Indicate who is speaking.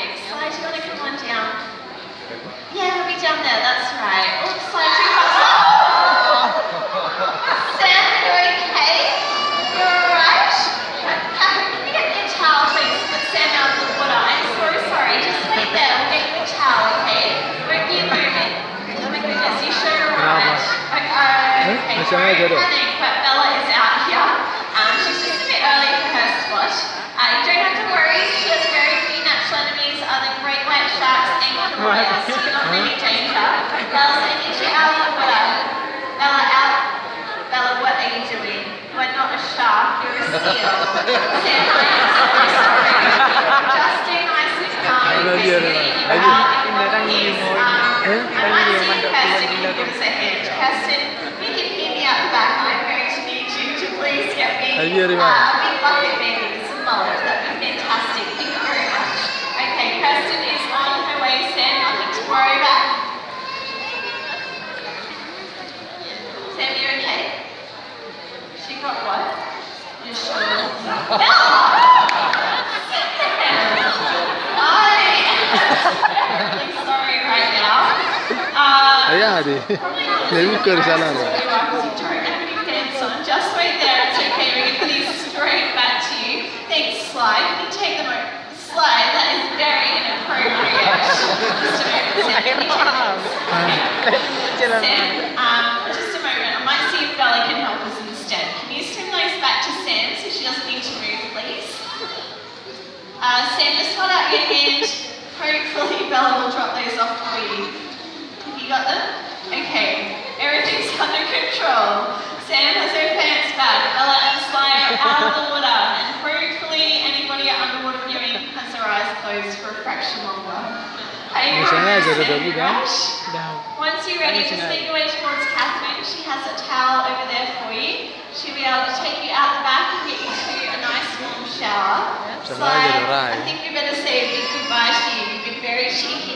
Speaker 1: Okay, Slide, do you want to come on down? Yeah, we'll be down there, that's right. Oh, Slide, too fast. Sam, you okay? You're alright? Catherine, can you get me a towel, please? Put Sam out of the water. I'm so sorry. Just wait there. We'll get you a towel, okay? Won't be a moment. Oh my goodness, you sure you're alright? Okay, don't panic, but Bella is out here. She's just a bit early for her spot. You don't have to worry. She has very few natural enemies other than great white sharks and crocodiles. So you're not really in danger. Bella's I need you out of the water. Bella, out. Bella, what are you doing? You are not a shark. You're a seal. Sam, I am so sorry. Just stay nice and calm. I might see Kirsten can give us a hand. Kirsten, you can hear me out the back. I'm going to need you to please get me a big bucket maybe with some mullet. That would be fantastic. Thank you very much. Okay, Kirsten is on her way. Sam, nothing to worry about. Sam, you okay? She got what? You're sure? No! Sorry right now. Just wait there, it's okay, we're going to put these straight back to you. Thanks, Slide. Can you take them over? Slide, that is very inappropriate. Just a moment, Sam. Can you take them? Sam, just a moment. I might see if Bella can help us instead. Can you send those back to Sam so she doesn't need to move, please? Sam, just hold out your hand. Hopefully Bella will drop those off for you. Have you got them? Okay, everything's under control. Sam has her pants back. Bella and Slide are out of the water. And hopefully anybody at underwater viewing has their eyes closed for a fraction longer. Are you ready, Sam? Once you're ready, just make your way towards Catherine. She has a towel over there for you. She'll be able to take you out the back and get you to a nice warm shower. Slide, I think we better say a big goodbye to you. You've been very cheeky